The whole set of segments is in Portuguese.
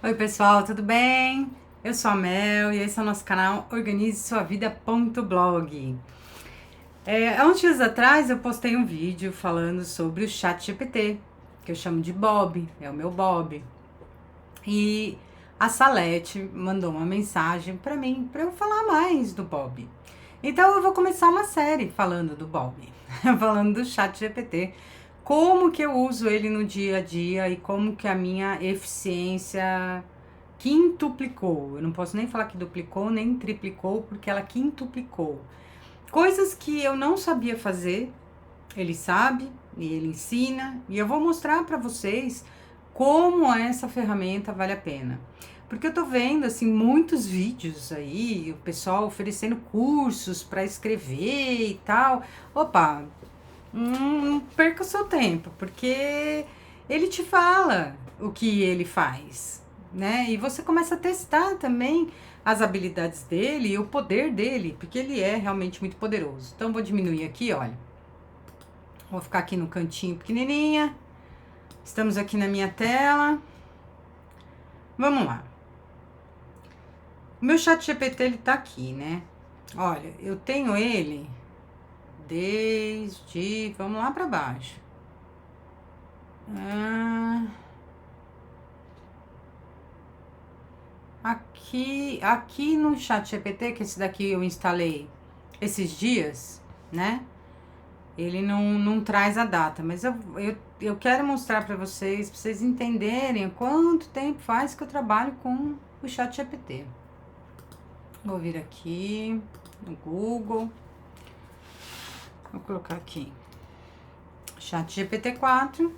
Oi pessoal, tudo bem? Eu sou a Mel e esse é o nosso canal Organize Sua Vida.blog. Há uns dias atrás eu postei um vídeo falando sobre o ChatGPT, que eu chamo de Bob, é o meu Bob. E a Salete mandou uma mensagem para mim, para eu falar mais do Bob. Então eu vou começar uma série falando do Bob, falando do ChatGPT, como que eu uso ele no dia a dia e como que a minha eficiência quintuplicou. Eu não posso nem falar que duplicou, nem triplicou, porque ela quintuplicou. Coisas que eu não sabia fazer, ele sabe e ele ensina, e eu vou mostrar para vocês como essa ferramenta vale a pena. Porque eu tô vendo assim muitos vídeos aí, o pessoal oferecendo cursos para escrever e tal. Opa, não perca o seu tempo, porque ele te fala o que ele faz, né? E você começa a testar também as habilidades dele e o poder dele, porque ele é realmente muito poderoso. Então, vou diminuir aqui, olha. Vou ficar aqui no cantinho pequenininha. Estamos aqui na minha tela. Vamos lá. O meu chat GPT, ele tá aqui, né? Olha, eu tenho ele desde... Vamos lá para baixo. Aqui no chat GPT, que esse daqui eu instalei esses dias, né? Ele não traz a data, mas eu quero mostrar para vocês entenderem quanto tempo faz que eu trabalho com o chat GPT. Vou vir aqui no Google. Vou colocar aqui. Chat GPT-4.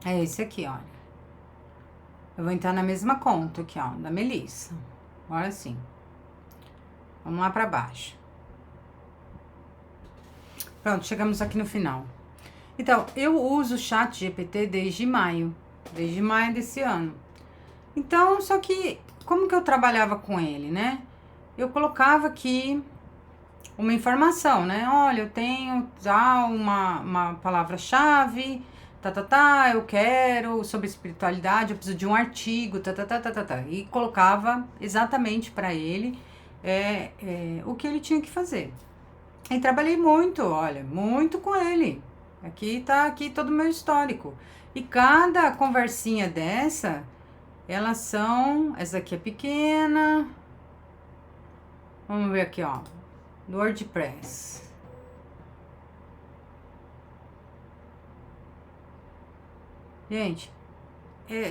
É esse aqui, olha. Eu vou entrar na mesma conta aqui, ó, da Melissa. Agora sim. Vamos lá para baixo. Pronto, chegamos aqui no final. Então, eu uso o chat GPT desde maio desse ano. Então, só que, como que eu trabalhava com ele, né? Eu colocava aqui uma informação, né? Olha, eu tenho uma palavra-chave, eu quero sobre espiritualidade, eu preciso de um artigo, e colocava exatamente para ele o que ele tinha que fazer. E trabalhei muito, olha, muito com ele. Aqui tá aqui todo o meu histórico. E cada conversinha dessa, elas são... Essa aqui é pequena. Vamos ver aqui, ó. Do WordPress. Gente,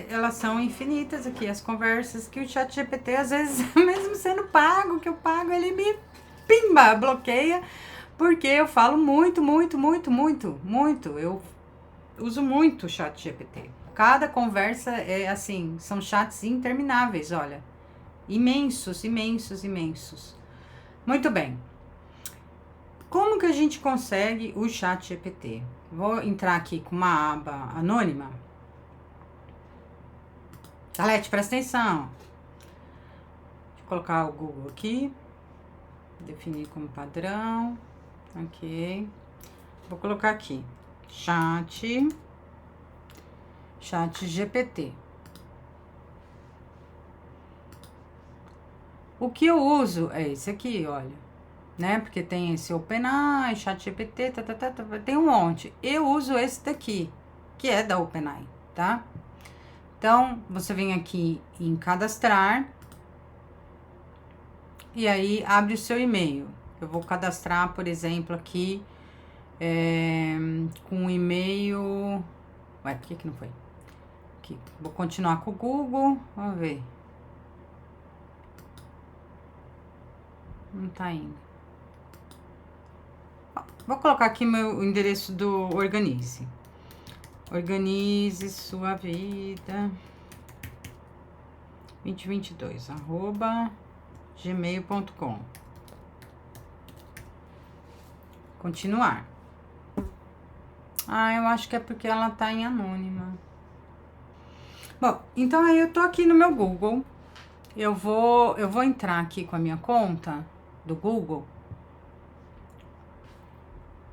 elas são infinitas aqui, as conversas que o ChatGPT, às vezes, mesmo sendo pago, que eu pago, ele me pimba, bloqueia, porque eu falo muito. Eu uso muito o ChatGPT. Cada conversa é assim, são chats intermináveis, olha. Imensos. Muito bem. Como que a gente consegue o ChatGPT? Vou entrar aqui com uma aba anônima. Salete, presta atenção. Deixa eu colocar o Google aqui. Definir como padrão. Ok. Vou colocar aqui. Chat GPT. O que eu uso é esse aqui, olha. Né? Porque tem esse OpenAI, ChatGPT, tem um monte. Eu uso esse daqui, que é da OpenAI, tá? Então, você vem aqui em cadastrar e aí abre o seu e-mail. Eu vou cadastrar, por exemplo, aqui com o e-mail... Ué, por que não foi? Aqui. Vou continuar com o Google, vamos ver. Não tá indo. Vou colocar aqui o endereço do Organize. Organize sua vida 2022 @gmail.com. Continuar. Eu acho que é porque ela tá em anônima. Bom, então aí eu tô aqui no meu Google. Eu vou entrar aqui com a minha conta do Google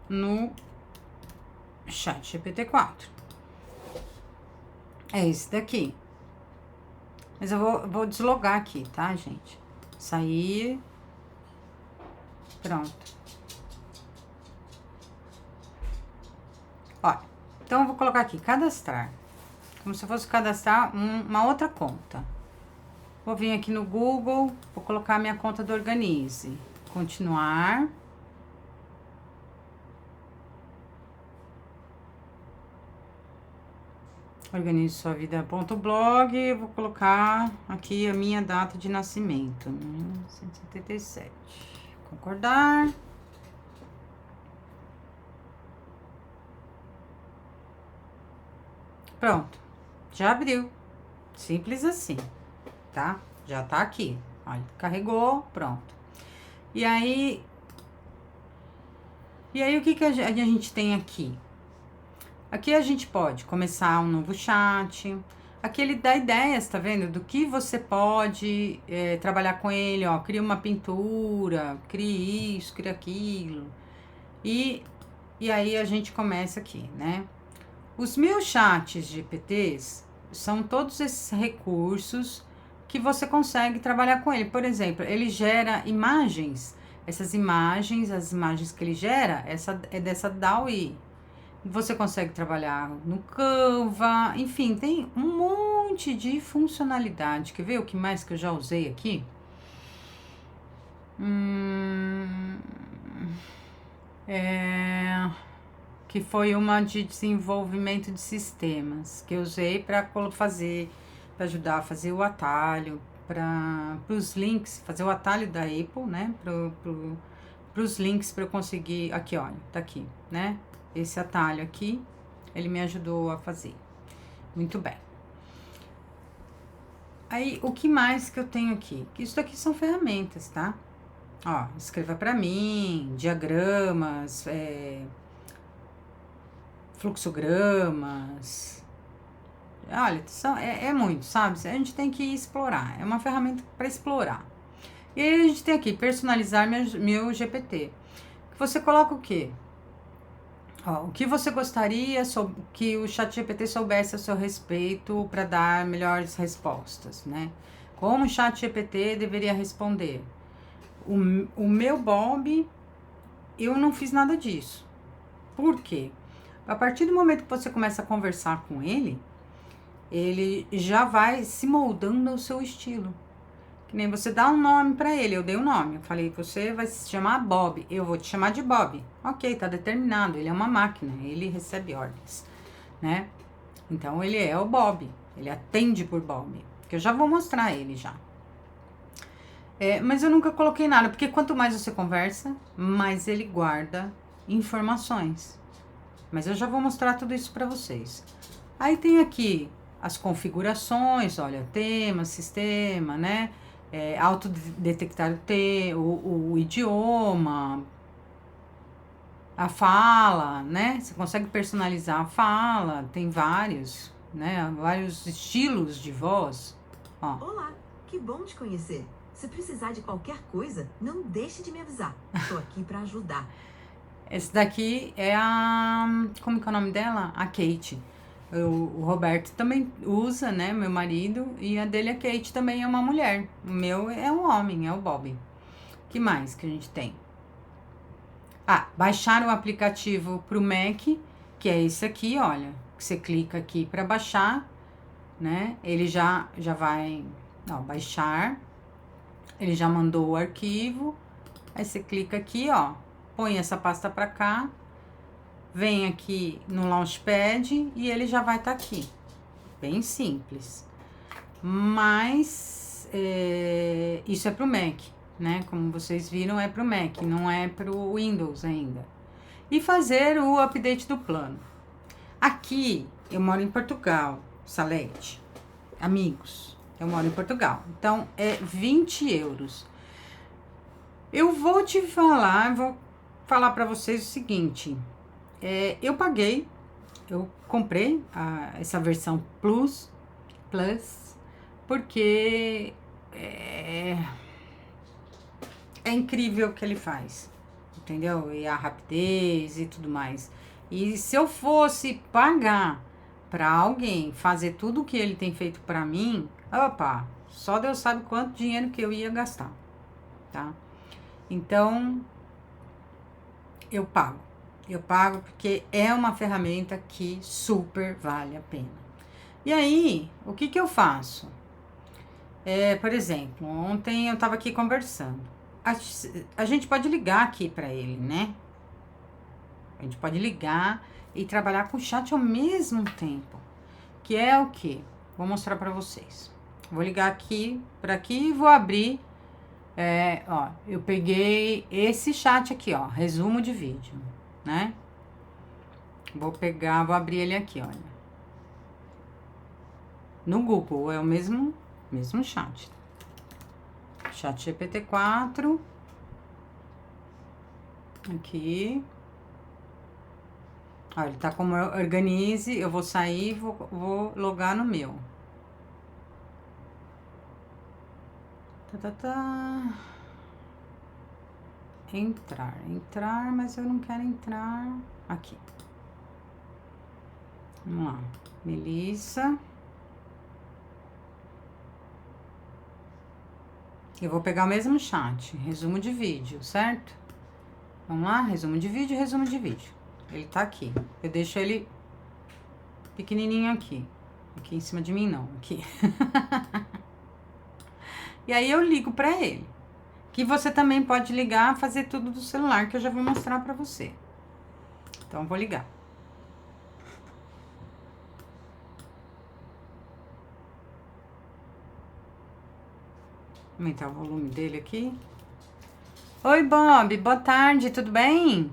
no Chat GPT-4. É esse daqui. Mas eu vou deslogar aqui, tá, gente? Sair. Pronto. Ó, então eu vou colocar aqui, cadastrar. Como se fosse cadastrar uma outra conta. Vou vir aqui no Google, vou colocar minha conta do Organize. Continuar. Organize sua vida.blog. Vou colocar aqui a minha data de nascimento. 1977. Concordar. Pronto. Já abriu. Simples assim, tá? Já tá aqui. Olha, carregou, pronto. E aí o que a gente tem aqui? Aqui a gente pode começar um novo chat. Aqui ele dá ideias, tá vendo? Do que você pode trabalhar com ele, ó. Cria uma pintura, cria isso, cria aquilo. E aí a gente começa aqui, né? Os meus chats GPTs são todos esses recursos que você consegue trabalhar com ele. Por exemplo, ele gera imagens. Essas imagens, as imagens que ele gera, essa é dessa DALL-E. Você consegue trabalhar no Canva, enfim, tem um monte de funcionalidade. Quer ver o que mais que eu já usei aqui? Que foi uma de desenvolvimento de sistemas, que eu usei para fazer, para ajudar a fazer o atalho, para os links, fazer o atalho da Apple, né? Para os links para eu conseguir. Aqui, olha, tá aqui, né? Esse atalho aqui, ele me ajudou a fazer. Muito bem. Aí, o que mais que eu tenho aqui? Isso aqui são ferramentas, tá? Ó, escreva para mim, diagramas, fluxogramas. Olha, é muito, sabe? A gente tem que explorar. É uma ferramenta para explorar. E aí a gente tem aqui, personalizar meu GPT. Você coloca o quê? Ó, o que você gostaria que o ChatGPT soubesse a seu respeito para dar melhores respostas, né? Como o ChatGPT deveria responder? O meu Bob, eu não fiz nada disso. Por quê? A partir do momento que você começa a conversar com ele já vai se moldando ao seu estilo. Que nem você dá um nome para ele, eu dei um nome. Eu falei, você vai se chamar Bob, eu vou te chamar de Bob. Ok, tá determinado, ele é uma máquina, ele recebe ordens, né? Então, ele é o Bob, ele atende por Bob, que eu já vou mostrar ele já. Mas eu nunca coloquei nada, porque quanto mais você conversa, mais ele guarda informações. Mas eu já vou mostrar tudo isso para vocês. Aí tem aqui as configurações, olha, tema, sistema, né? Autodetectar o idioma, a fala, né? Você consegue personalizar a fala, tem vários, né? Vários estilos de voz. Ó. Olá, que bom te conhecer. Se precisar de qualquer coisa, não deixe de me avisar. Estou aqui para ajudar. Esse daqui é como que é o nome dela? A Kate. O Roberto também usa, né? Meu marido. E a dele, a Kate, também é uma mulher. O meu é um homem, é o Bob. Que mais que a gente tem? Baixar o aplicativo pro Mac, que é esse aqui, olha. Que você clica aqui para baixar, né? Ele já vai... baixar. Ele já mandou o arquivo. Aí você clica aqui, ó. Põe essa pasta para cá. Vem aqui no Launchpad e ele já vai estar aqui. Bem simples. Mas isso é pro Mac, né? Como vocês viram, é pro Mac, não é pro Windows ainda. E fazer o update do plano. Aqui, eu moro em Portugal, Salete. Amigos, eu moro em Portugal. Então, é 20 euros. Eu vou falar para vocês o seguinte... eu comprei essa versão Plus, porque é incrível o que ele faz, entendeu? E a rapidez e tudo mais. E se eu fosse pagar para alguém fazer tudo o que ele tem feito para mim, opa, só Deus sabe quanto dinheiro que eu ia gastar, tá? Então, eu pago. Eu pago porque é uma ferramenta que super vale a pena. E aí, o que que eu faço? Por exemplo, ontem eu estava aqui conversando. A gente pode ligar aqui para ele, né? A gente pode ligar e trabalhar com o chat ao mesmo tempo. Que é o quê? Vou mostrar para vocês. Vou ligar aqui para aqui e vou abrir. Eu peguei esse chat aqui, ó, resumo de vídeo, né? Vou abrir ele aqui, olha. No Google, é o mesmo chat. Chat GPT-4. Aqui. Ó, ele tá como organize, eu vou sair e vou logar no meu. Entrar, mas eu não quero entrar aqui. Vamos lá, Melissa. Eu vou pegar o mesmo chat, resumo de vídeo, certo? Vamos lá, resumo de vídeo. Ele tá aqui. Eu deixo ele pequenininho aqui. Aqui em cima de mim, não, aqui. E aí eu ligo pra ele. Que você também pode ligar, fazer tudo do celular, que eu já vou mostrar pra você. Então, vou ligar. Vou aumentar o volume dele aqui. Oi, Bob. Boa tarde, tudo bem?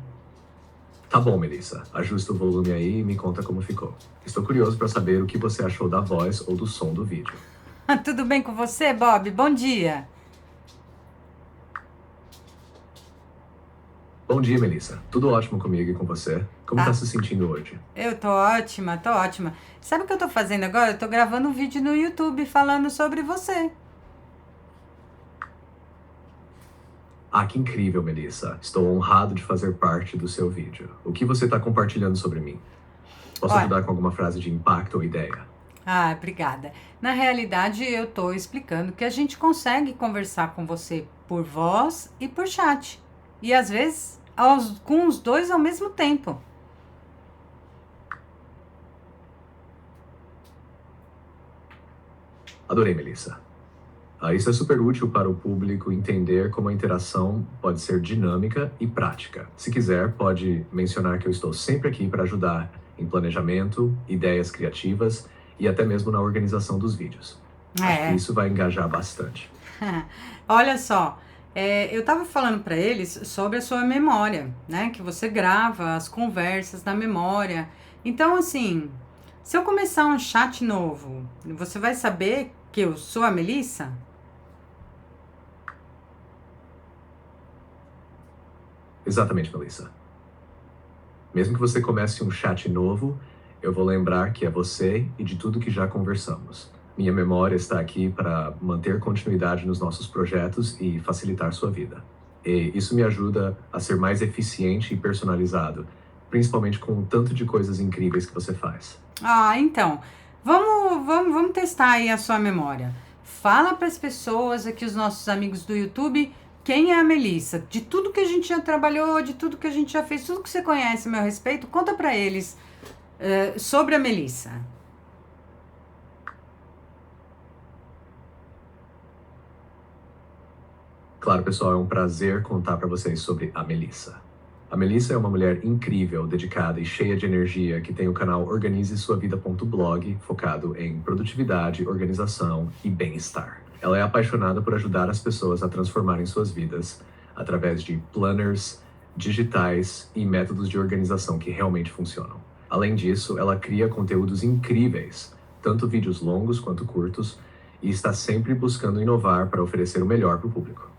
Tá bom, Melissa. Ajusta o volume aí e me conta como ficou. Estou curioso para saber o que você achou da voz ou do som do vídeo. Tudo bem com você, Bob? Bom dia. Bom dia, Melissa. Tudo ótimo comigo e com você? Como tá se sentindo hoje? Eu tô ótima. Sabe o que eu tô fazendo agora? Eu tô gravando um vídeo no YouTube falando sobre você. Ah, que incrível, Melissa. Estou honrado de fazer parte do seu vídeo. O que você está compartilhando sobre mim? Posso ajudar com alguma frase de impacto ou ideia? Ah, obrigada. Na realidade, eu tô explicando que a gente consegue conversar com você por voz e por chat. E às vezes, com os dois ao mesmo tempo. Adorei, Melissa. Isso é super útil para o público entender como a interação pode ser dinâmica e prática. Se quiser, pode mencionar que eu estou sempre aqui para ajudar em planejamento, ideias criativas e até mesmo na organização dos vídeos. Acho que isso vai engajar bastante. Olha só, eu estava falando para eles sobre a sua memória, né? Que você grava as conversas na memória. Então, assim, se eu começar um chat novo, você vai saber que eu sou a Melissa? Exatamente, Melissa. Mesmo que você comece um chat novo, eu vou lembrar que é você e de tudo que já conversamos. Minha memória está aqui para manter continuidade nos nossos projetos e facilitar sua vida. E isso me ajuda a ser mais eficiente e personalizado, principalmente com o tanto de coisas incríveis que você faz. Então, vamos testar aí a sua memória. Fala para as pessoas aqui, os nossos amigos do YouTube, quem é a Melissa? De tudo que a gente já trabalhou, de tudo que a gente já fez, tudo que você conhece a meu respeito, conta para eles sobre a Melissa. Claro, pessoal, é um prazer contar para vocês sobre a Melissa. A Melissa é uma mulher incrível, dedicada e cheia de energia que tem o canal organizesuavida.blog, focado em produtividade, organização e bem-estar. Ela é apaixonada por ajudar as pessoas a transformarem suas vidas através de planners digitais e métodos de organização que realmente funcionam. Além disso, ela cria conteúdos incríveis, tanto vídeos longos quanto curtos, e está sempre buscando inovar para oferecer o melhor para o público.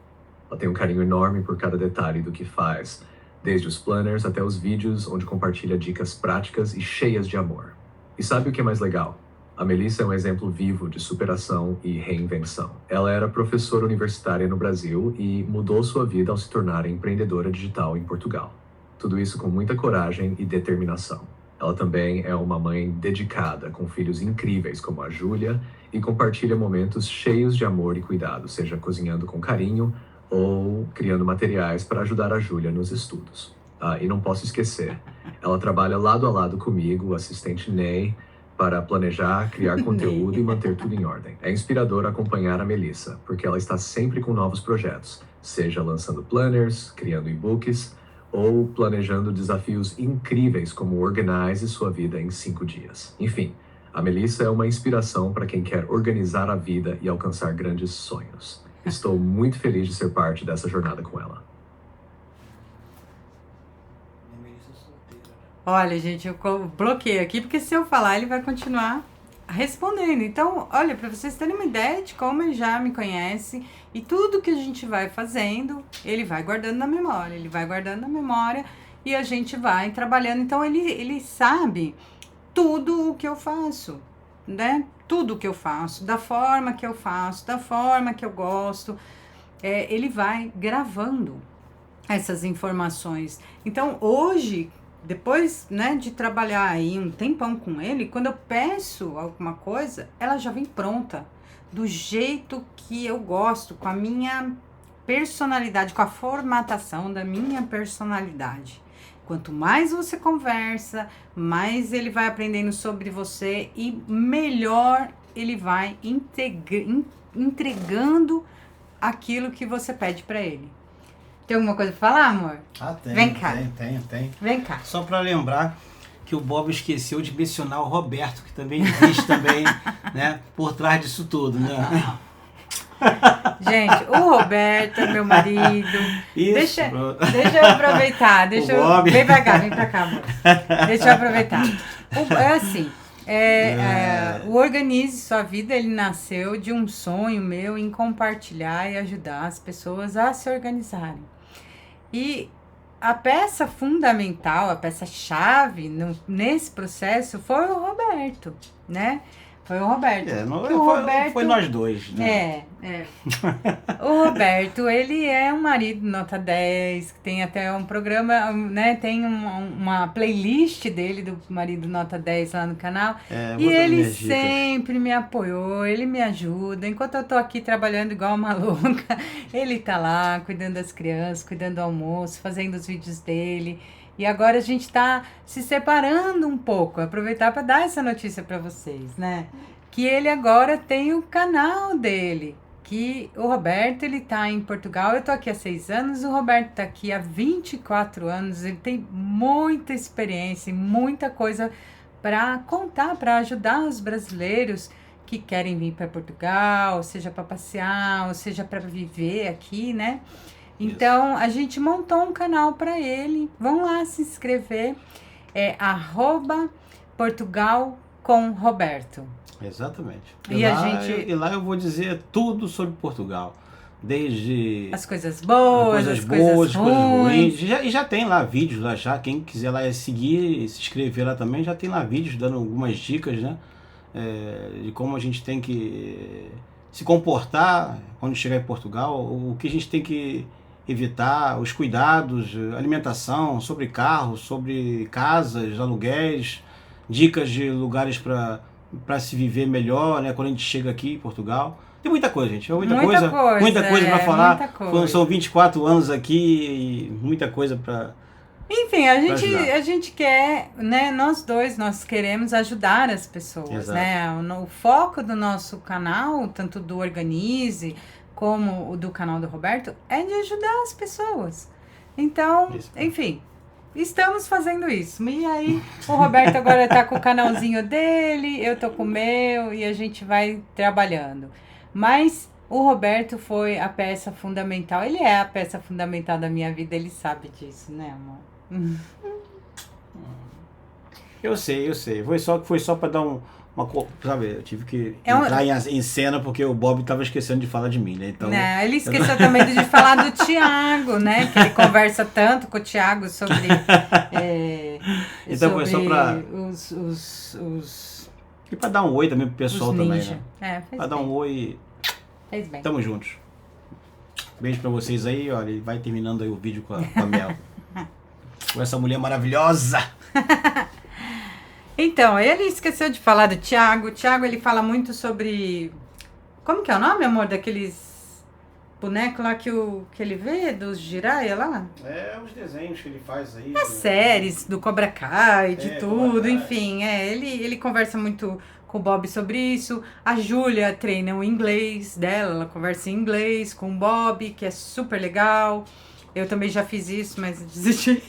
Ela tem um carinho enorme por cada detalhe do que faz, desde os planners até os vídeos onde compartilha dicas práticas e cheias de amor. E sabe o que é mais legal? A Melissa é um exemplo vivo de superação e reinvenção. Ela era professora universitária no Brasil e mudou sua vida ao se tornar empreendedora digital em Portugal. Tudo isso com muita coragem e determinação. Ela também é uma mãe dedicada, com filhos incríveis como a Júlia, e compartilha momentos cheios de amor e cuidado, seja cozinhando com carinho ou criando materiais para ajudar a Júlia nos estudos. E não posso esquecer, ela trabalha lado a lado comigo, o assistente Ney, para planejar, criar conteúdo e manter tudo em ordem. É inspirador acompanhar a Melissa, porque ela está sempre com novos projetos, seja lançando planners, criando e-books, ou planejando desafios incríveis como Organize Sua Vida em 5 dias. Enfim, a Melissa é uma inspiração para quem quer organizar a vida e alcançar grandes sonhos. Estou muito feliz de ser parte dessa jornada com ela. Olha, gente, eu bloqueei aqui, porque se eu falar, ele vai continuar respondendo. Então, olha, para vocês terem uma ideia de como ele já me conhece e tudo que a gente vai fazendo, ele vai guardando na memória, e a gente vai trabalhando. Então, ele sabe tudo o que eu faço, né? Tudo o que eu faço, da forma que eu faço, da forma que eu gosto. Ele vai gravando essas informações. Então, hoje, depois, né, de trabalhar aí um tempão com ele, quando eu peço alguma coisa, ela já vem pronta, do jeito que eu gosto, com a minha personalidade, com a formatação da minha personalidade. Quanto mais você conversa, mais ele vai aprendendo sobre você e melhor ele vai entregando aquilo que você pede para ele. Tem alguma coisa pra falar, amor? Tem. Vem cá. Tem. Vem cá. Só para lembrar que o Bob esqueceu de mencionar o Roberto, que também existe também, né, por trás disso tudo, né? Gente, o Roberto é meu marido. Isso, deixa eu aproveitar. Vem pra cá, amor. Deixa eu aproveitar. O Organize Sua Vida, ele nasceu de um sonho meu em compartilhar e ajudar as pessoas a se organizarem. E a peça fundamental, a peça-chave nesse processo foi o Roberto, né? Foi o Roberto. Foi nós dois, né? O Roberto, ele é um marido nota 10, que tem até um programa, né? Tem uma playlist dele, do marido nota 10 lá no canal. E ele sempre me apoiou, ele me ajuda. Enquanto eu tô aqui trabalhando igual uma louca, ele tá lá cuidando das crianças, cuidando do almoço, fazendo os vídeos dele. E agora a gente tá se separando um pouco, aproveitar para dar essa notícia para vocês, né? Que ele agora tem o canal dele, que o Roberto, ele tá em Portugal, eu tô aqui há 6 anos, o Roberto tá aqui há 24 anos, ele tem muita experiência e muita coisa para contar, para ajudar os brasileiros que querem vir para Portugal, seja para passear, ou seja para viver aqui, né? Então, a gente montou um canal para ele. Vão lá se inscrever. É @PortugalComRoberto. Exatamente. E lá eu vou dizer tudo sobre Portugal. Desde as coisas boas, as coisas ruins. E já tem lá vídeos lá já. Quem quiser lá seguir, se inscrever lá também, já tem lá vídeos dando algumas dicas, né? De como a gente tem que se comportar quando chegar em Portugal, o que a gente tem que evitar, os cuidados, alimentação, sobre carros, sobre casas, aluguéis, dicas de lugares para se viver melhor, né, quando a gente chega aqui em Portugal. Tem muita coisa, gente. Muita coisa para falar. São 24 anos aqui e muita coisa para... Enfim, a gente quer, né, nós queremos ajudar as pessoas, exato, né? O foco do nosso canal, tanto do Organize como o do canal do Roberto, é de ajudar as pessoas. Então, enfim, estamos fazendo isso. E aí, o Roberto agora tá com o canalzinho dele, eu tô com o meu e a gente vai trabalhando. Mas o Roberto foi a peça fundamental, ele é a peça fundamental da minha vida, ele sabe disso, né, amor? Eu sei. Foi só para dar uma... Sabe, eu tive que entrar em cena porque o Bob estava esquecendo de falar de mim, né? Então, não, ele esqueceu também de falar do Thiago, né? Que ele conversa tanto com o Thiago sobre... então sobre foi só para... E para dar um oi também pro pessoal também, né? Para dar um oi. Fez bem. Tamo juntos. Beijo para vocês aí, olha, e vai terminando aí o vídeo com a Mel. Com essa mulher maravilhosa. Então, ele esqueceu de falar do Thiago. O Thiago, ele fala muito sobre... Como que é o nome, amor, daqueles bonecos lá que ele vê, dos Jiraiya lá? É, os desenhos que ele faz aí. As séries do Cobra Kai, de tudo, Cobra Kai. enfim. Ele conversa muito com o Bob sobre isso. A Júlia treina o inglês dela, ela conversa em inglês com o Bob, que é super legal. Eu também já fiz isso, mas desisti.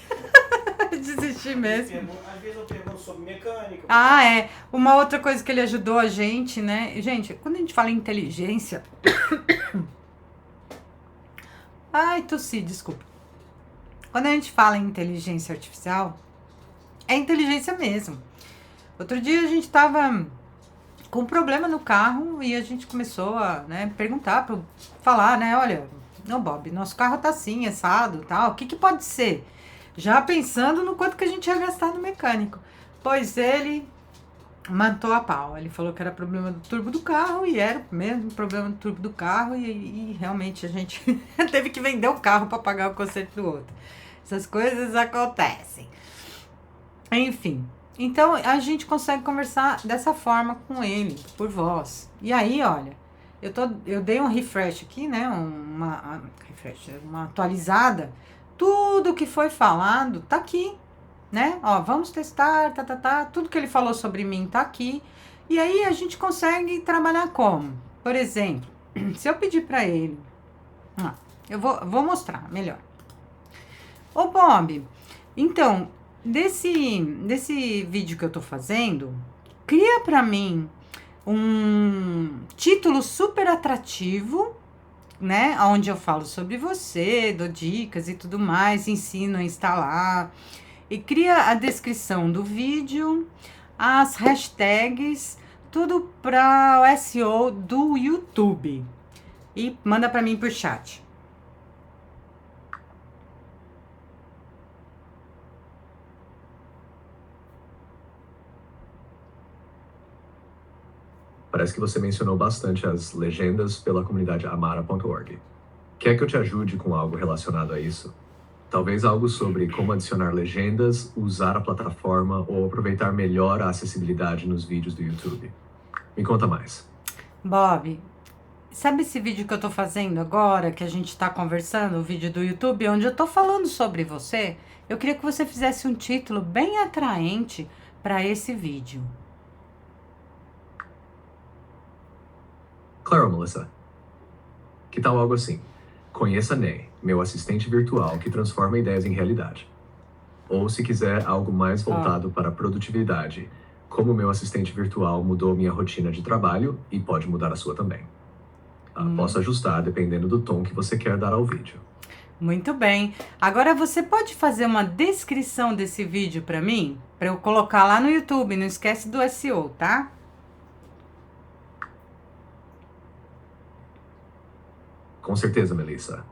Desisti mesmo. Às vezes eu pergunto sobre mecânica. Ah, é. Uma outra coisa que ele ajudou a gente, né? Gente, quando a gente fala em inteligência... Ai, tossi, desculpa. Quando a gente fala em inteligência artificial, é inteligência mesmo. Outro dia a gente tava com um problema no carro e a gente começou a, né, perguntar, falar, né? Olha, não, Bob, nosso carro tá assim, assado, tal. O que pode ser? Já pensando no quanto que a gente ia gastar no mecânico. Pois ele matou a pau. Ele falou que era problema do turbo do carro e era mesmo problema do turbo do carro e realmente a gente teve que vender o carro para pagar o conserto do outro. Essas coisas acontecem. Enfim, então a gente consegue conversar dessa forma com ele, por voz. E aí, olha, eu dei um refresh aqui, né? Uma atualizada. Tudo que foi falado tá aqui, né? Ó, vamos testar, tudo que ele falou sobre mim tá aqui. E aí a gente consegue trabalhar como? Por exemplo, se eu pedir para ele, eu vou mostrar melhor. Ô Bob, então, desse vídeo que eu tô fazendo, cria para mim um título super atrativo, né, onde eu falo sobre você, dou dicas e tudo mais, ensino a instalar, e cria a descrição do vídeo, as hashtags, tudo para o SEO do YouTube, e manda para mim por chat. Parece que você mencionou bastante as legendas pela comunidade amara.org. Quer que eu te ajude com algo relacionado a isso? Talvez algo sobre como adicionar legendas, usar a plataforma ou aproveitar melhor a acessibilidade nos vídeos do YouTube. Me conta mais. Bob, sabe esse vídeo que eu tô fazendo agora, que a gente tá conversando, o vídeo do YouTube, onde eu tô falando sobre você? Eu queria que você fizesse um título bem atraente para esse vídeo. Claro, Melissa. Que tal algo assim? Conheça Ney, meu assistente virtual que transforma ideias em realidade. Ou se quiser algo mais voltado para a produtividade, como meu assistente virtual mudou minha rotina de trabalho e pode mudar a sua também. Posso ajustar dependendo do tom que você quer dar ao vídeo. Muito bem. Agora você pode fazer uma descrição desse vídeo para mim? Para eu colocar lá no YouTube, não esquece do SEO, tá? Com certeza, Melissa.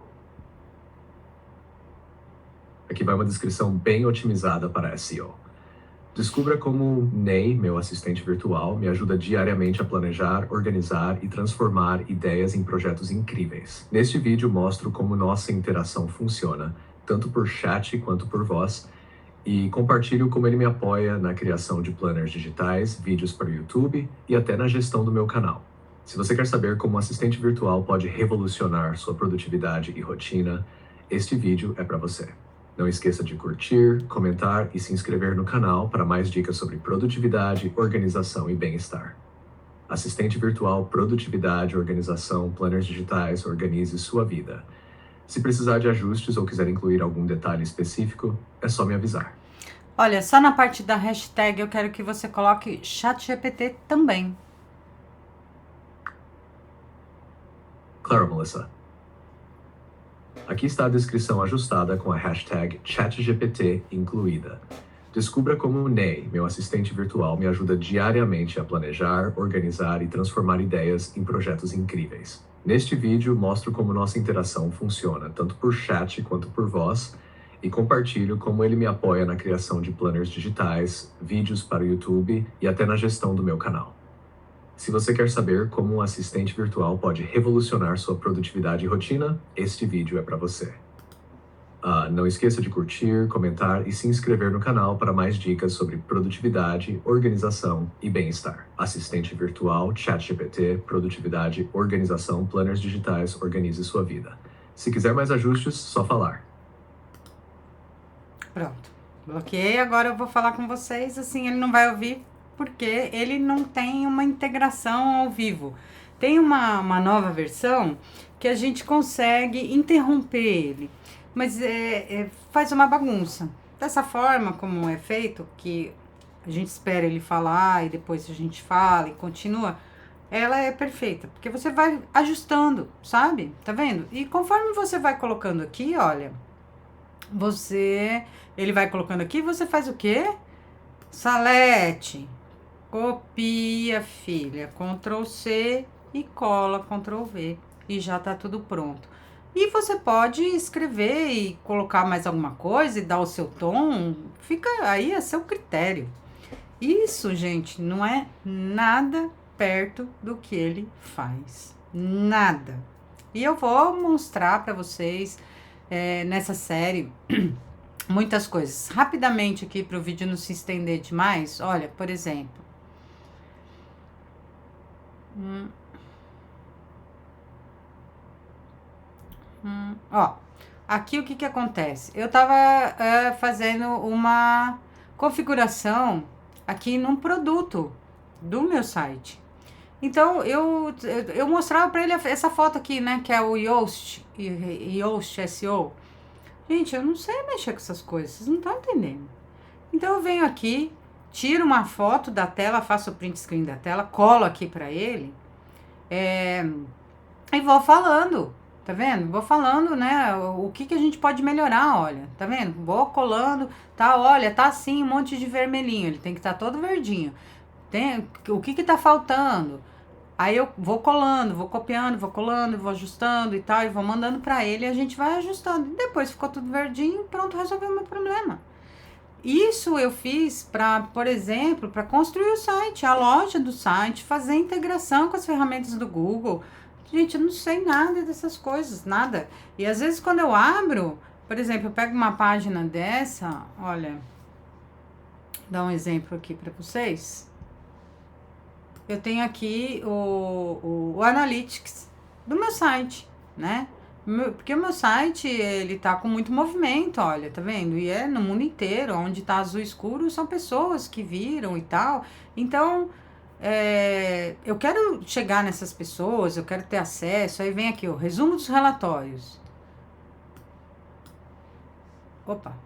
Aqui vai uma descrição bem otimizada para SEO. Descubra como Ney, meu assistente virtual, me ajuda diariamente a planejar, organizar e transformar ideias em projetos incríveis. Neste vídeo mostro como nossa interação funciona, tanto por chat quanto por voz, e compartilho como ele me apoia na criação de planners digitais, vídeos para o YouTube e até na gestão do meu canal. Se você quer saber como um assistente virtual pode revolucionar sua produtividade e rotina, este vídeo é para você. Não esqueça de curtir, comentar e se inscrever no canal para mais dicas sobre produtividade, organização e bem-estar. Assistente virtual, produtividade, organização, planners digitais, organize sua vida. Se precisar de ajustes ou quiser incluir algum detalhe específico, é só me avisar. Olha, só na parte da hashtag eu quero que você coloque ChatGPT também. Claro, Melissa. Aqui está a descrição ajustada com a hashtag ChatGPT incluída. Descubra como o Ney, meu assistente virtual, me ajuda diariamente a planejar, organizar e transformar ideias em projetos incríveis. Neste vídeo, mostro como nossa interação funciona, tanto por chat quanto por voz, e compartilho como ele me apoia na criação de planners digitais, vídeos para o YouTube e até na gestão do meu canal. Se você quer saber como um assistente virtual pode revolucionar sua produtividade e rotina, este vídeo é para você. Não esqueça de curtir, comentar e se inscrever no canal para mais dicas sobre produtividade, organização e bem-estar. Assistente virtual, ChatGPT, produtividade, organização, planners digitais, organize sua vida. Se quiser mais ajustes, só falar. Pronto. Bloqueei, agora eu vou falar com vocês, assim, ele não vai ouvir porque ele não tem uma integração ao vivo. Tem uma nova versão que a gente consegue interromper ele, mas faz uma bagunça. Dessa forma como é feito, que a gente espera ele falar e depois a gente fala e continua, ela é perfeita, porque você vai ajustando, sabe? Tá vendo? E conforme você vai colocando aqui, olha, ele vai colocando aqui, você faz o quê? Salete, copia, filha, Ctrl C e cola, Ctrl V, e já tá tudo pronto. E você pode escrever e colocar mais alguma coisa e dar o seu tom, fica aí a seu critério. Isso, gente, não é nada perto do que ele faz, nada. E eu vou mostrar para vocês nessa série muitas coisas. Rapidamente aqui para o vídeo não se estender demais, olha, por exemplo. Ó, aqui o que acontece? Eu tava fazendo uma configuração aqui num produto do meu site. Então, eu mostrava para ele essa foto aqui, né, que é o Yoast SEO. Gente, eu não sei mexer com essas coisas, vocês não estão entendendo. Então, eu venho aqui, tiro uma foto da tela, faço o print screen da tela, colo aqui para ele, e vou falando, tá vendo? Vou falando, né, o que a gente pode melhorar, olha, tá vendo? Vou colando, tá, olha, tá assim, um monte de vermelhinho, ele tem que estar todo verdinho. O que tá faltando? Aí eu vou colando, vou copiando, vou colando, vou ajustando e tal, e vou mandando para ele e a gente vai ajustando. E depois ficou tudo verdinho, pronto, resolveu o meu problema. Isso eu fiz para, por exemplo, para construir o site, a loja do site, fazer integração com as ferramentas do Google. Gente, eu não sei nada dessas coisas, nada. E às vezes quando eu abro, por exemplo, eu pego uma página dessa, olha, dar um exemplo aqui para vocês. Eu tenho aqui o Analytics do meu site, né? Porque o meu site, ele tá com muito movimento, olha, tá vendo? E é no mundo inteiro, onde tá azul escuro, são pessoas que viram e tal. Então, eu quero chegar nessas pessoas, eu quero ter acesso. Aí vem aqui o resumo dos relatórios. Opa!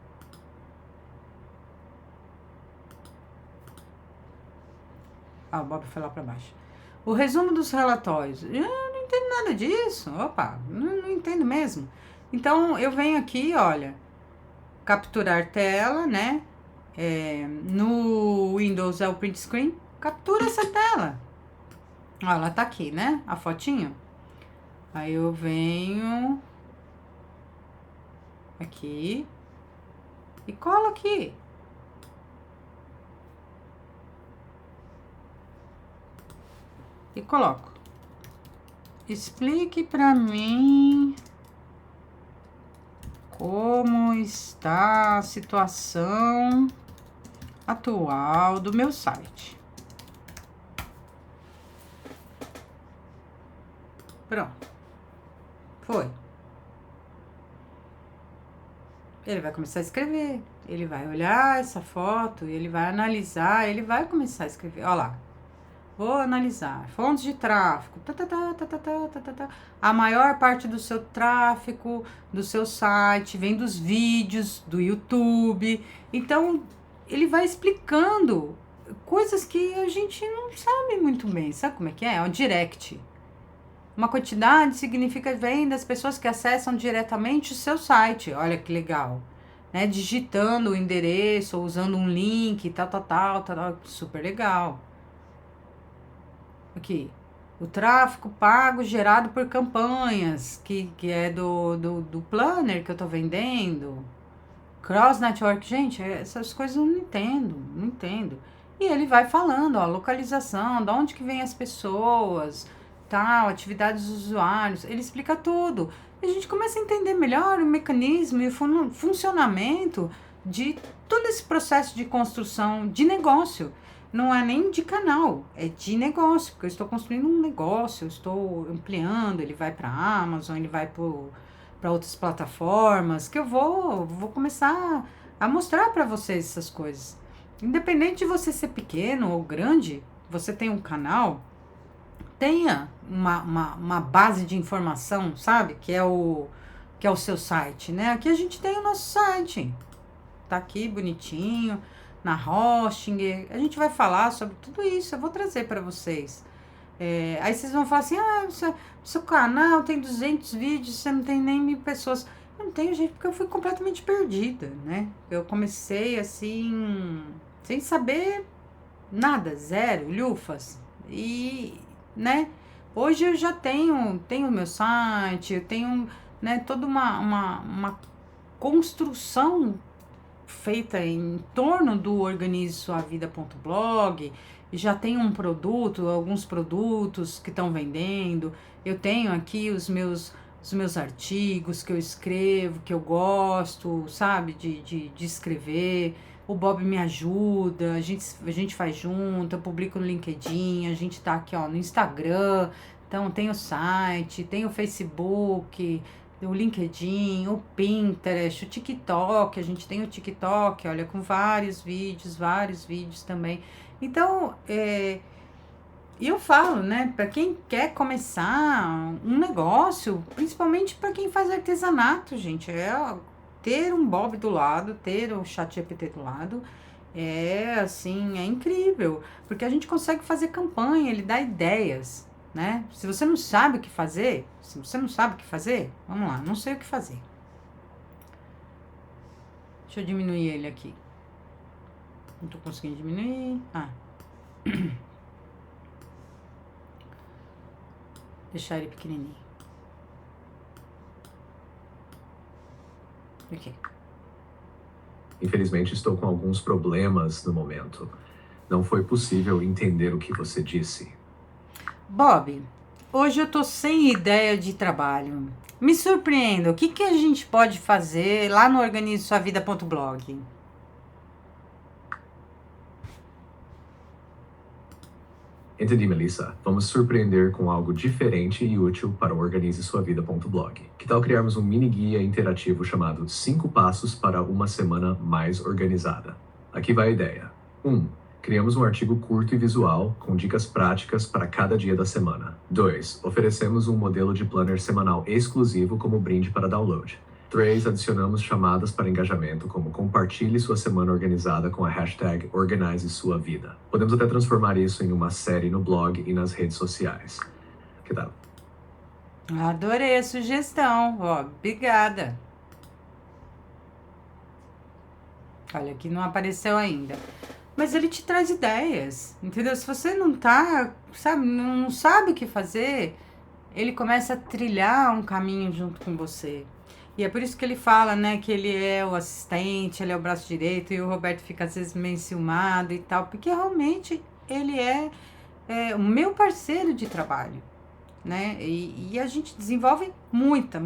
Ah, o Bob foi lá para baixo. O resumo dos relatórios. Eu não entendo nada disso. Opa, não entendo mesmo. Então, eu venho aqui, olha, capturar tela, né? No Windows é o print screen. Captura essa tela. Ó, ela tá aqui, né? A fotinho. Aí eu venho aqui e colo aqui. E coloco. Explique para mim como está a situação atual do meu site. Pronto. Foi. Ele vai começar a escrever. Ele vai olhar essa foto, ele vai analisar, ele vai começar a escrever. Olha lá. Vou analisar. Fontes de tráfego. A maior parte do seu tráfego, do seu site, vem dos vídeos, do YouTube. Então, ele vai explicando coisas que a gente não sabe muito bem. Sabe como é que é? É um direct. Uma quantidade significa vem das pessoas que acessam diretamente o seu site. Olha que legal. Né? Digitando o endereço, ou usando um link, tal. Super legal. Aqui, o tráfego pago gerado por campanhas, que é do planner que eu tô vendendo. Cross network, gente, essas coisas eu não entendo. E ele vai falando, ó, localização, de onde que vem as pessoas, tal, atividades dos usuários, ele explica tudo. E a gente começa a entender melhor o mecanismo e o funcionamento de todo esse processo de construção de negócio. Não é nem de canal, é de negócio, porque eu estou construindo um negócio, eu estou ampliando, ele vai para a Amazon, ele vai para outras plataformas, que eu vou começar a mostrar para vocês essas coisas. Independente de você ser pequeno ou grande, você tem um canal, tenha uma base de informação, sabe? Que é o seu site, né? Aqui a gente tem o nosso site, tá aqui bonitinho, na Hosting, a gente vai falar sobre tudo isso, eu vou trazer para vocês. Aí vocês vão falar assim, seu canal tem 200 vídeos, você não tem nem 1000 pessoas. Eu não tenho jeito, porque eu fui completamente perdida, né? Eu comecei assim, sem saber nada, zero, lufas. E, né, hoje eu já tenho meu site, eu tenho, né, toda uma construção feita em torno do organizesuavida.blog, e já tenho um produto, alguns produtos que estão vendendo. Eu tenho aqui os meus artigos que eu escrevo, que eu gosto, sabe, de escrever. O Bob me ajuda, a gente faz junto, eu publico no LinkedIn, a gente tá aqui, ó, no Instagram, então tem o site, tem o Facebook, o LinkedIn, o Pinterest, o TikTok, a gente tem o TikTok, olha, com vários vídeos também. Então, e eu falo, né, para quem quer começar um negócio, principalmente para quem faz artesanato, gente, ter um Bob do lado, ter o ChatGPT do lado, assim, é incrível, porque a gente consegue fazer campanha, ele dá ideias, né? Se você não sabe o que fazer, vamos lá, não sei o que fazer. Deixa eu diminuir ele aqui. Não tô conseguindo diminuir. Deixar ele pequenininho. Ok. Infelizmente, estou com alguns problemas no momento. Não foi possível entender o que você disse. Bob, hoje eu tô sem ideia de trabalho. Me surpreenda, o que a gente pode fazer lá no organizesuavida.blog? Entendi, Melissa. Vamos surpreender com algo diferente e útil para o organizesuavida.blog. Que tal criarmos um mini guia interativo chamado 5 passos para uma semana mais organizada? Aqui vai a ideia. 1. Criamos um artigo curto e visual com dicas práticas para cada dia da semana. 2. Oferecemos um modelo de planner semanal exclusivo como brinde para download. 3. Adicionamos chamadas para engajamento, como compartilhe sua semana organizada com a hashtag #OrganizeSuaVida. Podemos até transformar isso em uma série no blog e nas redes sociais. Que tal? Adorei a sugestão, Bob. Obrigada. Olha, aqui não apareceu ainda. Mas ele te traz ideias, entendeu? Se você não sabe o que fazer, ele começa a trilhar um caminho junto com você. E é por isso que ele fala, né, que ele é o assistente, ele é o braço direito, e o Roberto fica às vezes meio enciumado e tal, porque realmente ele é o meu parceiro de trabalho, né? E a gente desenvolve muita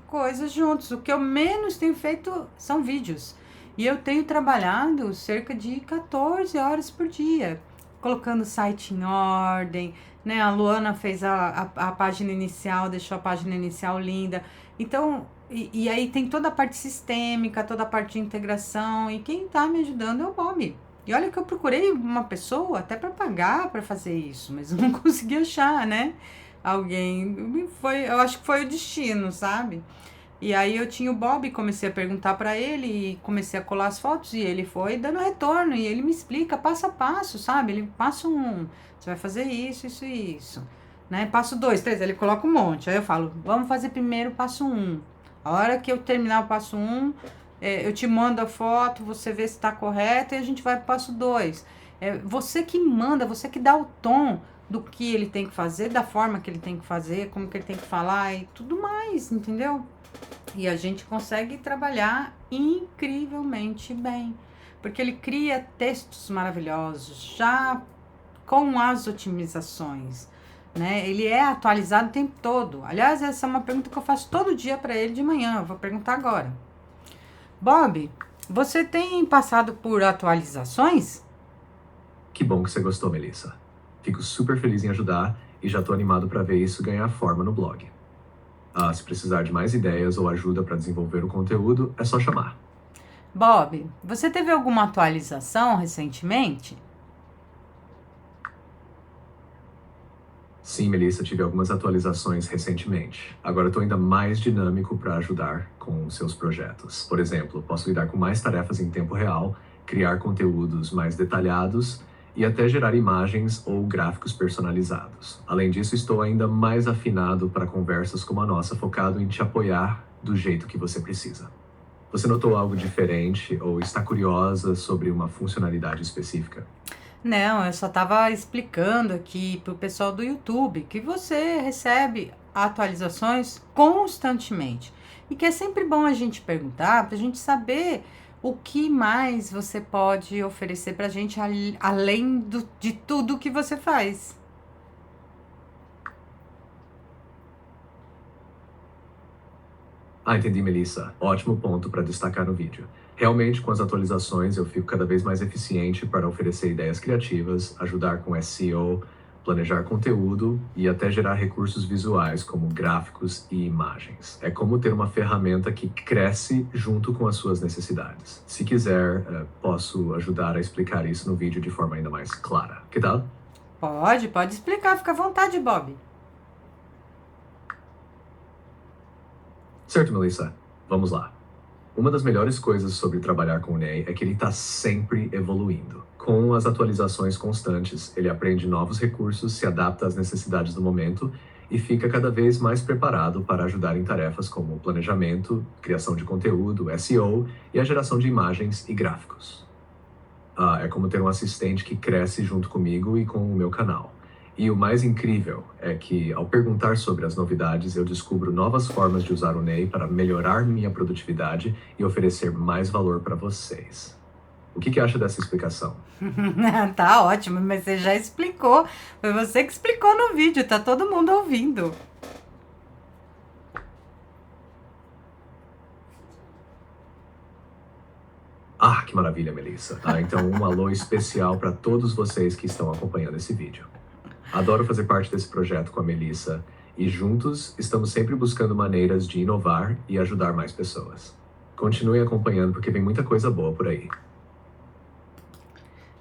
coisa juntos. O que eu menos tenho feito são vídeos. E eu tenho trabalhado cerca de 14 horas por dia, colocando o site em ordem, né? A Luana fez a página inicial, deixou a página inicial linda. Então, e aí tem toda a parte sistêmica, toda a parte de integração, e quem tá me ajudando é o Bob. E olha que eu procurei uma pessoa até para pagar para fazer isso, mas eu não consegui achar, né? Alguém, eu acho que foi o destino, sabe? E aí eu tinha o Bob, comecei a perguntar para ele, e comecei a colar as fotos, e ele foi dando retorno, e ele me explica passo a passo, sabe? Ele passa você vai fazer isso, né? Passo 2, 3, ele coloca um monte. Aí eu falo, vamos fazer primeiro o passo 1. A hora que eu terminar o passo 1, eu te mando a foto, você vê se tá correto, e a gente vai pro passo 2. Você que manda, você que dá o tom do que ele tem que fazer, da forma que ele tem que fazer, como que ele tem que falar e tudo mais, entendeu? E a gente consegue trabalhar incrivelmente bem, porque ele cria textos maravilhosos, já com as otimizações, né? Ele é atualizado o tempo todo. Aliás, essa é uma pergunta que eu faço todo dia para ele de manhã. Eu vou perguntar agora. Bob, você tem passado por atualizações? Que bom que você gostou, Melissa. Fico super feliz em ajudar e já tô animado para ver isso ganhar forma no blog. Se precisar de mais ideias ou ajuda para desenvolver o conteúdo, é só chamar. Bob, você teve alguma atualização recentemente? Sim, Melissa, tive algumas atualizações recentemente. Agora estou ainda mais dinâmico para ajudar com seus projetos. Por exemplo, posso lidar com mais tarefas em tempo real, criar conteúdos mais detalhados e até gerar imagens ou gráficos personalizados. Além disso, estou ainda mais afinado para conversas como a nossa, focado em te apoiar do jeito que você precisa. Você notou algo diferente ou está curiosa sobre uma funcionalidade específica? Não, eu só estava explicando aqui para o pessoal do YouTube que você recebe atualizações constantemente e que é sempre bom a gente perguntar para a gente saber o que mais você pode oferecer para a gente além de tudo que você faz. Entendi, Melissa. Ótimo ponto para destacar no vídeo. Realmente, com as atualizações, eu fico cada vez mais eficiente para oferecer ideias criativas, ajudar com SEO, planejar conteúdo e até gerar recursos visuais como gráficos e imagens. É como ter uma ferramenta que cresce junto com as suas necessidades. Se quiser, posso ajudar a explicar isso no vídeo de forma ainda mais clara. Que tal? Pode explicar, fica à vontade, Bob. Certo, Melissa. Vamos lá. Uma das melhores coisas sobre trabalhar com o Ney é que ele está sempre evoluindo. Com as atualizações constantes, ele aprende novos recursos, se adapta às necessidades do momento e fica cada vez mais preparado para ajudar em tarefas como planejamento, criação de conteúdo, SEO e a geração de imagens e gráficos. É como ter um assistente que cresce junto comigo e com o meu canal. E o mais incrível é que, ao perguntar sobre as novidades, eu descubro novas formas de usar o Ney para melhorar minha produtividade e oferecer mais valor para vocês. O que acha dessa explicação? Tá ótimo, mas você já explicou. Foi você que explicou no vídeo, tá todo mundo ouvindo. Que maravilha, Melissa. Então, um alô especial para todos vocês que estão acompanhando esse vídeo. Adoro fazer parte desse projeto com a Melissa e juntos estamos sempre buscando maneiras de inovar e ajudar mais pessoas. Continuem acompanhando porque vem muita coisa boa por aí.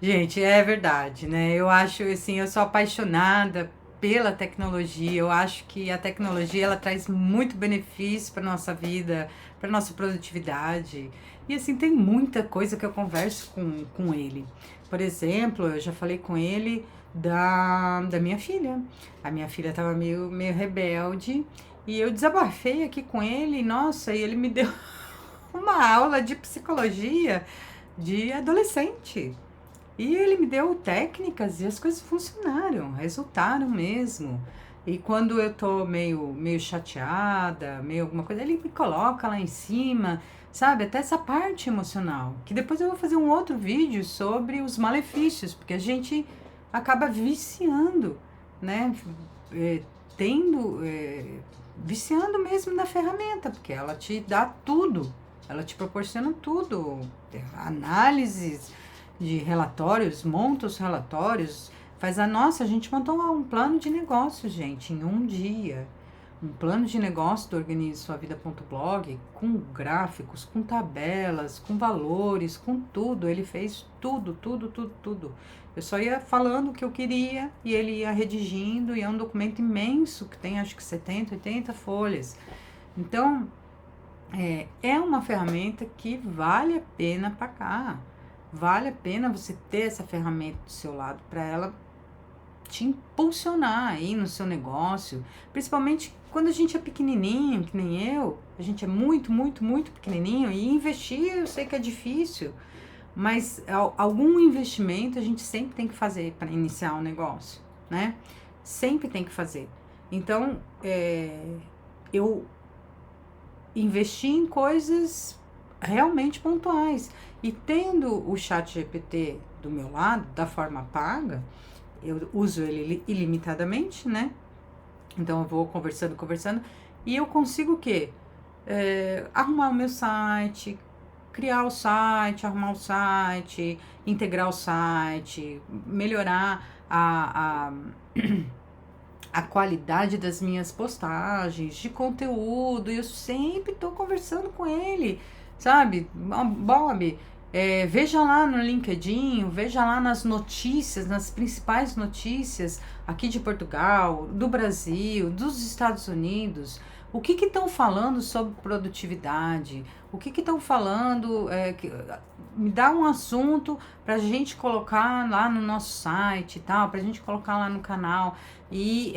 Gente, é verdade, né? Eu acho, assim, eu sou apaixonada pela tecnologia. Eu acho que a tecnologia, ela traz muito benefício para nossa vida, para nossa produtividade. E, assim, tem muita coisa que eu converso com ele. Por exemplo, eu já falei com ele da minha filha. A minha filha estava meio rebelde e eu desabafei aqui com ele. Nossa, e ele me deu uma aula de psicologia de adolescente. E ele me deu técnicas e as coisas funcionaram, resultaram mesmo. E quando eu tô meio chateada, meio alguma coisa, ele me coloca lá em cima, sabe? Até essa parte emocional. Que depois eu vou fazer um outro vídeo sobre os malefícios, porque a gente acaba viciando, né? Viciando mesmo na ferramenta, porque ela te dá tudo. Ela te proporciona tudo. Análises de relatórios, monta os relatórios, a gente montou um plano de negócio, gente, em um dia. Um plano de negócio do Organize Sua Vida.blog, com gráficos, com tabelas, com valores, com tudo. Ele fez tudo. Eu só ia falando o que eu queria e ele ia redigindo, e é um documento imenso, que tem acho que 70, 80 folhas. Então, é uma ferramenta que vale a pena pagar. Vale a pena você ter essa ferramenta do seu lado para ela te impulsionar aí no seu negócio, principalmente quando a gente é pequenininho, que nem eu, a gente é muito pequenininho, e investir eu sei que é difícil, mas algum investimento a gente sempre tem que fazer para iniciar um negócio, né? Sempre tem que fazer. Então, eu investi em coisas realmente pontuais. E tendo o ChatGPT do meu lado, da forma paga, eu uso ele ilimitadamente, né? Então eu vou conversando, e eu consigo o quê? Arrumar o meu site, criar o site, arrumar o site, integrar o site, melhorar a qualidade das minhas postagens, de conteúdo. Eu sempre estou conversando com ele, sabe? Bob, veja lá no LinkedIn, veja lá nas notícias, nas principais notícias aqui de Portugal, do Brasil, dos Estados Unidos. O que estão falando sobre produtividade? O que estão falando? Me dá um assunto para a gente colocar lá no nosso site e tal, para a gente colocar lá no canal. E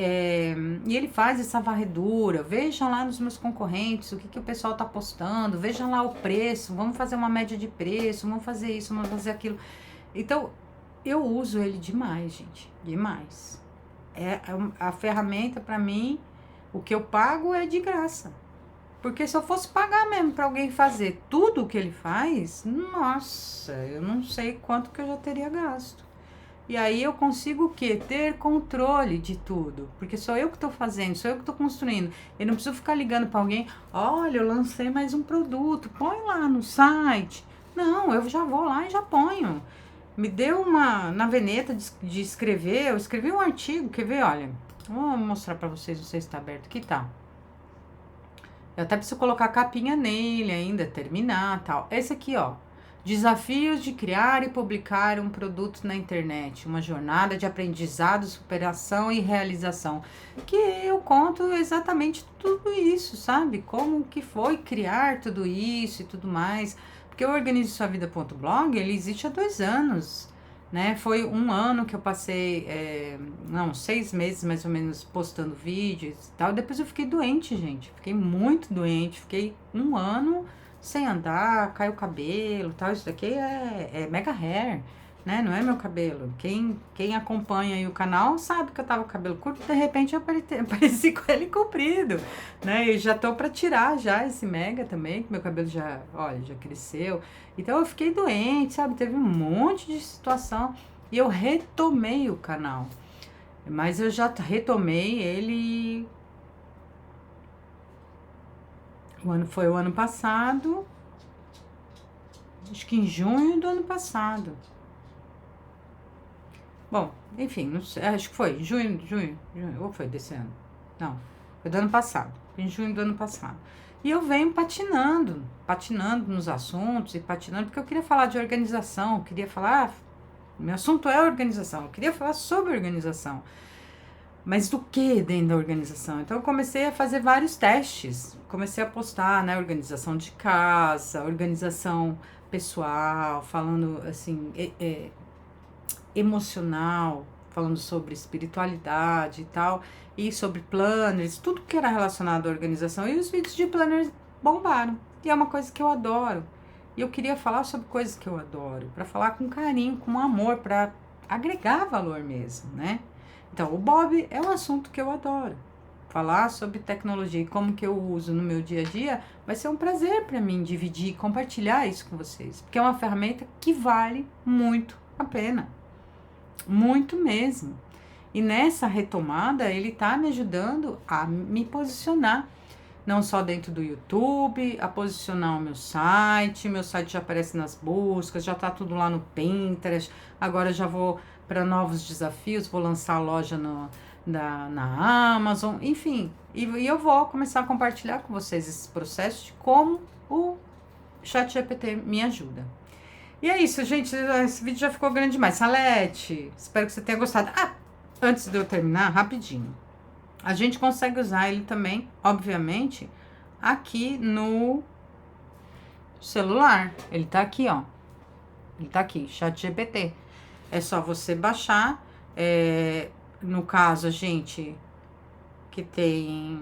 ele faz essa varredura. Veja lá nos meus concorrentes o que o pessoal está postando. Veja lá o preço. Vamos fazer uma média de preço. Vamos fazer isso, vamos fazer aquilo. Então, eu uso ele demais, gente. Demais. A ferramenta, para mim, o que eu pago é de graça. Porque se eu fosse pagar mesmo para alguém fazer tudo o que ele faz, nossa, eu não sei quanto que eu já teria gasto. E aí eu consigo o quê? Ter controle de tudo. Porque sou eu que estou fazendo, sou eu que estou construindo. Eu não preciso ficar ligando para alguém, olha, eu lancei mais um produto, põe lá no site. Não, eu já vou lá e já ponho. Me deu uma naveneta de escrever, eu escrevi um artigo, quer ver? Olha, vou mostrar para vocês, não sei se está aberto, aqui tá. Eu até preciso colocar capinha nele ainda, terminar, tal. Esse aqui, ó, desafios de criar e publicar um produto na internet, uma jornada de aprendizado, superação e realização, que eu conto exatamente tudo isso, sabe? Como que foi criar tudo isso e tudo mais, porque o Organize Sua Vida.blog, ele existe há 2 anos, né? Foi 1 ano que eu passei, 6 meses mais ou menos postando vídeos e tal. Depois eu fiquei doente, gente. Fiquei muito doente. Fiquei 1 ano sem andar, caiu o cabelo, tal. Isso daqui é mega hair, né? Não é meu cabelo. Quem acompanha aí o canal sabe que eu tava com o cabelo curto. De repente eu apareci com ele comprido, né? E já tô pra tirar já esse mega também, que meu cabelo já, olha, já cresceu. Então eu fiquei doente, sabe? Teve um monte de situação e eu retomei o canal. Mas eu já retomei ele. Foi o ano passado. Acho que em junho do ano passado. Bom, enfim, não sei, acho que foi junho, ou foi desse ano? Não, foi do ano passado, em junho do ano passado. E eu venho patinando nos assuntos e patinando, porque eu queria falar de organização, eu queria falar, meu assunto é organização, eu queria falar sobre organização. Mas do que dentro da organização? Então eu comecei a fazer vários testes, comecei a postar, né, organização de casa, organização pessoal, falando assim, emocional, falando sobre espiritualidade e tal, e sobre planners, tudo que era relacionado à organização. E os vídeos de planners bombaram. E é uma coisa que eu adoro. E eu queria falar sobre coisas que eu adoro, para falar com carinho, com amor, para agregar valor mesmo, né? Então, o Bob é um assunto que eu adoro. Falar sobre tecnologia e como que eu uso no meu dia a dia vai ser um prazer para mim dividir, compartilhar isso com vocês, porque é uma ferramenta que vale muito a pena. Muito mesmo. E nessa retomada, ele tá me ajudando a me posicionar, não só dentro do YouTube, a posicionar o meu site já aparece nas buscas, já tá tudo lá no Pinterest, agora já vou para novos desafios, vou lançar a loja na Amazon, enfim, e eu vou começar a compartilhar com vocês esse processo de como o ChatGPT me ajuda. E é isso, gente. Esse vídeo já ficou grande demais. Salete, espero que você tenha gostado. Antes de eu terminar, rapidinho. A gente consegue usar ele também, obviamente, aqui no celular. Ele tá aqui, ó. Ele tá aqui, ChatGPT. É só você baixar. No caso, a gente que tem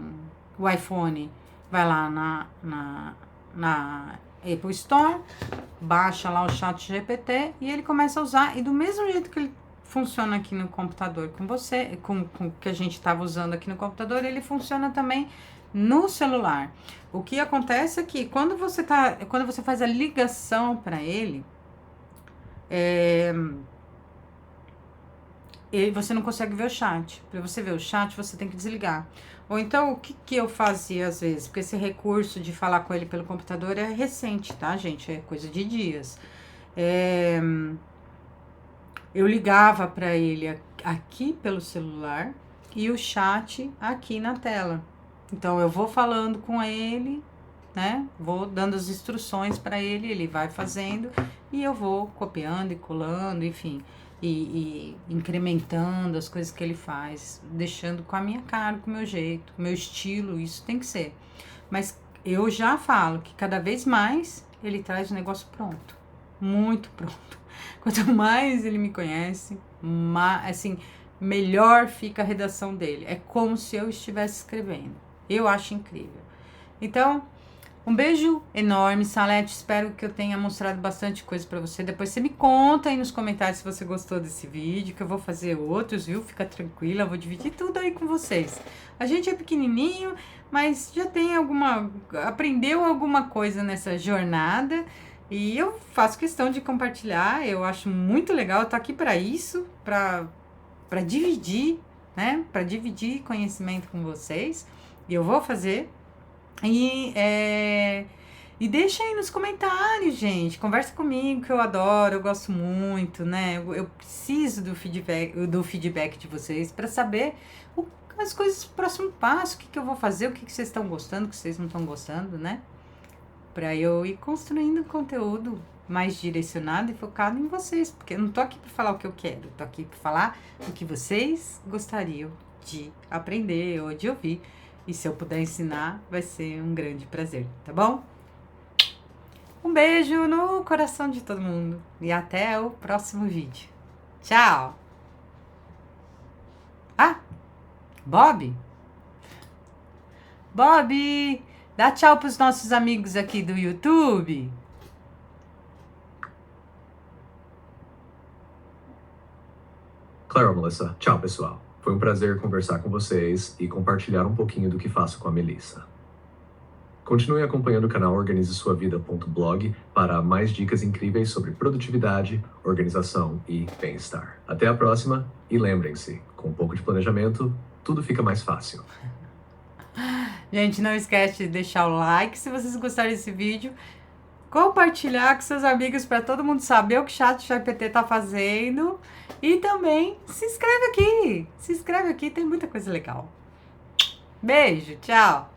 o iPhone, vai lá na Apple Store, baixa lá o ChatGPT e ele começa a usar. E do mesmo jeito que ele funciona aqui no computador com você, com que a gente estava usando aqui no computador, ele funciona também no celular. O que acontece é que quando você faz a ligação para ele, você não consegue ver o chat. Para você ver o chat, você tem que desligar. Ou então, o que eu fazia às vezes? Porque esse recurso de falar com ele pelo computador é recente, tá, gente? É coisa de dias. Eu ligava para ele aqui pelo celular e o chat aqui na tela. Então, eu vou falando com ele, né? Vou dando as instruções para ele, ele vai fazendo e eu vou copiando e colando, enfim, e incrementando as coisas que ele faz, deixando com a minha cara, com o meu jeito, o meu estilo, isso tem que ser. Mas eu já falo que cada vez mais ele traz o negócio pronto, muito pronto. Quanto mais ele me conhece, assim, melhor fica a redação dele. É como se eu estivesse escrevendo. Eu acho incrível. Então, um beijo enorme, Salete. Espero que eu tenha mostrado bastante coisa pra você. Depois você me conta aí nos comentários se você gostou desse vídeo, que eu vou fazer outros, viu? Fica tranquila, eu vou dividir tudo aí com vocês. A gente é pequenininho, mas já tem aprendeu alguma coisa nessa jornada. E eu faço questão de compartilhar, eu acho muito legal, eu tô aqui para isso, para dividir, né? Para dividir conhecimento com vocês. E eu vou fazer. E deixa aí nos comentários, gente. Conversa comigo, que eu adoro, eu gosto muito, né? Eu preciso do feedback de vocês para saber as coisas, o próximo passo, o que eu vou fazer, o que vocês estão gostando, o que vocês não estão gostando, né? Para eu ir construindo conteúdo mais direcionado e focado em vocês, porque eu não tô aqui para falar o que eu quero, eu tô aqui para falar o que vocês gostariam de aprender ou de ouvir, e se eu puder ensinar, vai ser um grande prazer, tá bom? Um beijo no coração de todo mundo e até o próximo vídeo. Tchau! Ah, Bob, dá tchau pros nossos amigos aqui do YouTube. Claro, Melissa. Tchau, pessoal. Foi um prazer conversar com vocês e compartilhar um pouquinho do que faço com a Melissa. Continue acompanhando o canal organizesuavida.blog para mais dicas incríveis sobre produtividade, organização e bem-estar. Até a próxima e lembrem-se, com um pouco de planejamento, tudo fica mais fácil. Gente, não esquece de deixar o like se vocês gostaram desse vídeo, compartilhar com seus amigos para todo mundo saber o que o ChatGPT tá fazendo e também se inscreve aqui, tem muita coisa legal. Beijo, tchau!